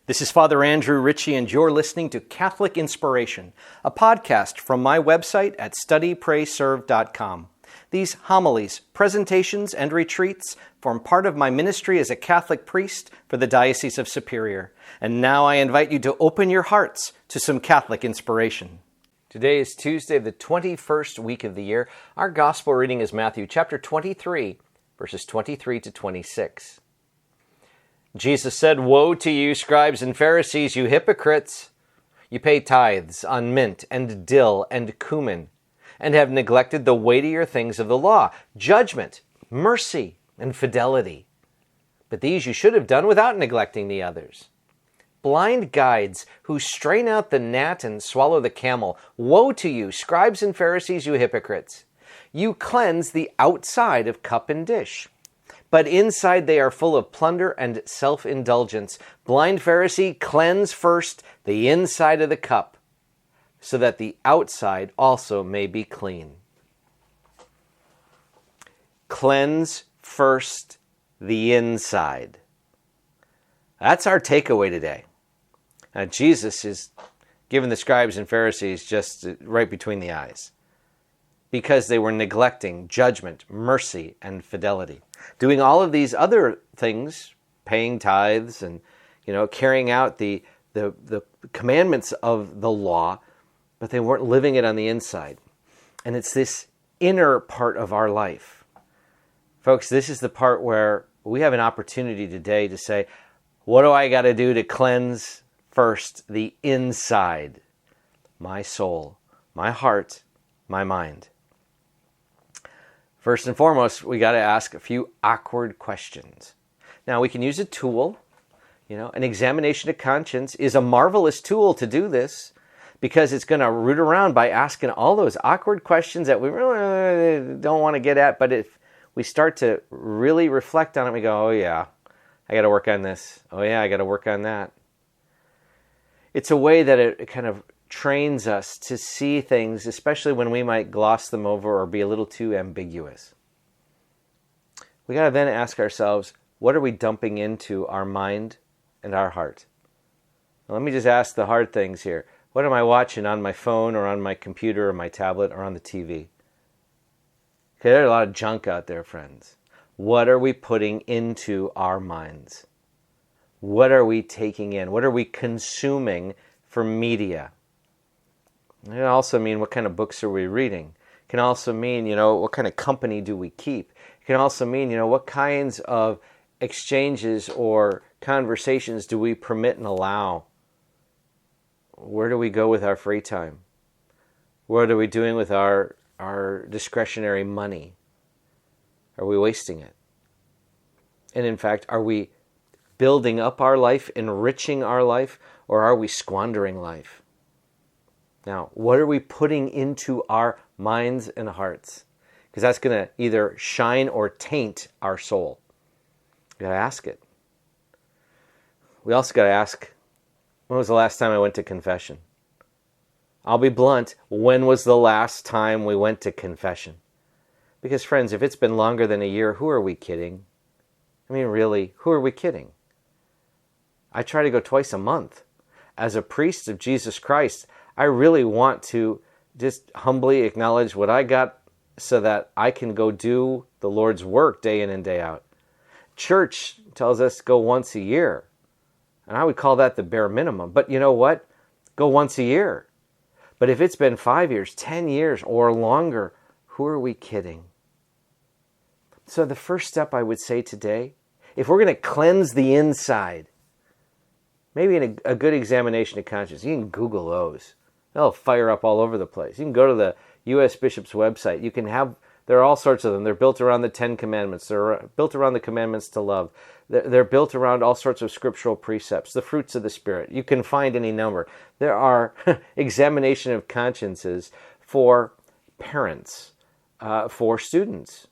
This is Father Andrew Ritchie, and you're listening to Catholic Inspiration, a podcast from my website at studyprayserve.com. These homilies, presentations, and retreats form part of my ministry as a Catholic priest for the Diocese of Superior. And now I invite you to open your hearts to some Catholic inspiration. Today is Tuesday, the 21st week of the year. Our gospel reading is Matthew chapter 23, verses 23 to 26. Jesus said, "Woe to you, scribes and Pharisees, you hypocrites! You pay tithes on mint and dill and cumin, and have neglected the weightier things of the law, judgment, mercy, and fidelity. But these you should have done without neglecting the others. Blind guides who strain out the gnat and swallow the camel, woe to you, scribes and Pharisees, you hypocrites! You cleanse the outside of cup and dish, but inside they are full of plunder and self-indulgence. Blind Pharisee, cleanse first the inside of the cup, so that the outside also may be clean." Cleanse first the inside. That's our takeaway today. Now, Jesus is giving the scribes and Pharisees just right between the eyes, because they were neglecting judgment, mercy, and fidelity. Doing all of these other things, paying tithes and carrying out the commandments of the law, but they weren't living it on the inside. And it's this inner part of our life. Folks, this is the part where we have an opportunity today to say, what do I got to do to cleanse first the inside? My soul, my heart, my mind. First and foremost, we got to ask a few awkward questions. Now, we can use a tool. An examination of conscience is a marvelous tool to do this, because it's going to root around by asking all those awkward questions that we really don't want to get at. But if we start to really reflect on it, we go, oh yeah, I got to work on this. Oh yeah, I got to work on that. It's a way that it kind of trains us to see things, especially when we might gloss them over or be a little too ambiguous. We got to then ask ourselves, what are we dumping into our mind and our heart? Now, let me just ask the hard things here. What am I watching on my phone or on my computer or my tablet or on the TV? Okay, there's a lot of junk out there, friends. What are we putting into our minds? What are we taking in? What are we consuming for media? It can also mean, what kind of books are we reading? It can also mean, what kind of company do we keep? It can also mean, what kinds of exchanges or conversations do we permit and allow? Where do we go with our free time? What are we doing with our discretionary money? Are we wasting it? And in fact, are we building up our life, enriching our life, or are we squandering life? Now, what are we putting into our minds and hearts? Because that's going to either shine or taint our soul. We got to ask it. We also got to ask, when was the last time I went to confession? I'll be blunt, when was the last time we went to confession? Because friends, if it's been longer than a year, who are we kidding? I mean, really, who are we kidding? I try to go twice a month. As a priest of Jesus Christ, I really want to just humbly acknowledge what I got so that I can go do the Lord's work day in and day out. Church tells us to go once a year. And I would call that the bare minimum. But you know what? Go once a year. But if it's been 5 years, 10 years, or longer, who are we kidding? So the first step I would say today, if we're going to cleanse the inside, maybe in a good examination of conscience, you can Google those. They'll fire up all over the place. You can go to the U.S. Bishop's website. There are all sorts of them. They're built around the 10 Commandments. They're built around the commandments to love. They're built around all sorts of scriptural precepts, the fruits of the Spirit. You can find any number. There are examination of consciences for parents, for students,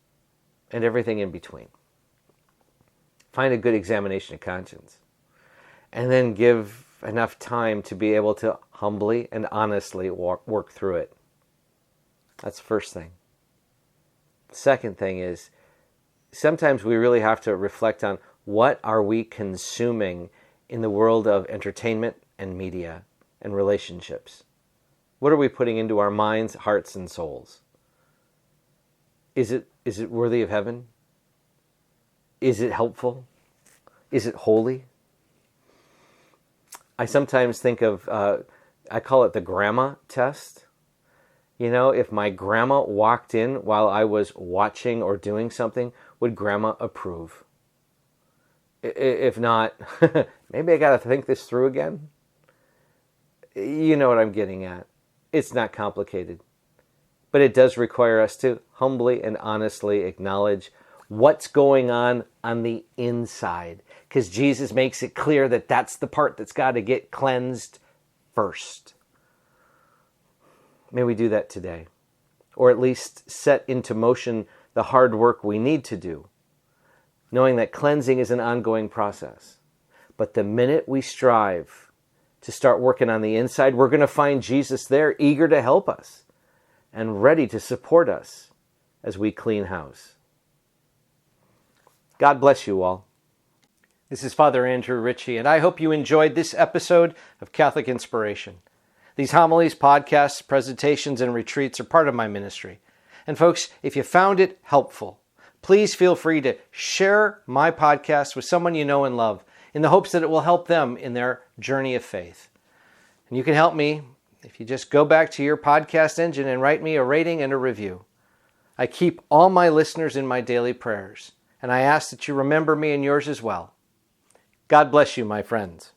and everything in between. Find a good examination of conscience. And then give enough time to be able to humbly and honestly work through it. That's the first thing. Second thing is, sometimes we really have to reflect on what are we consuming in the world of entertainment and media and relationships? What are we putting into our minds, hearts, and souls? Is it worthy of heaven? Is it helpful? Is it holy? I sometimes think of, I call it the grandma test. You know, if my grandma walked in while I was watching or doing something, would grandma approve? If not, maybe I got to think this through again. You know what I'm getting at. It's not complicated. But it does require us to humbly and honestly acknowledge what's going on the inside. Because Jesus makes it clear that that's the part that's got to get cleansed first. May we do that today. Or at least set into motion the hard work we need to do, knowing that cleansing is an ongoing process. But the minute we strive to start working on the inside, we're going to find Jesus there, eager to help us and ready to support us as we clean house. God bless you all. This is Father Andrew Ritchie, and I hope you enjoyed this episode of Catholic Inspiration. These homilies, podcasts, presentations, and retreats are part of my ministry. And folks, if you found it helpful, please feel free to share my podcast with someone you know and love in the hopes that it will help them in their journey of faith. And you can help me if you just go back to your podcast engine and write me a rating and a review. I keep all my listeners in my daily prayers, and I ask that you remember me in yours as well. God bless you, my friends.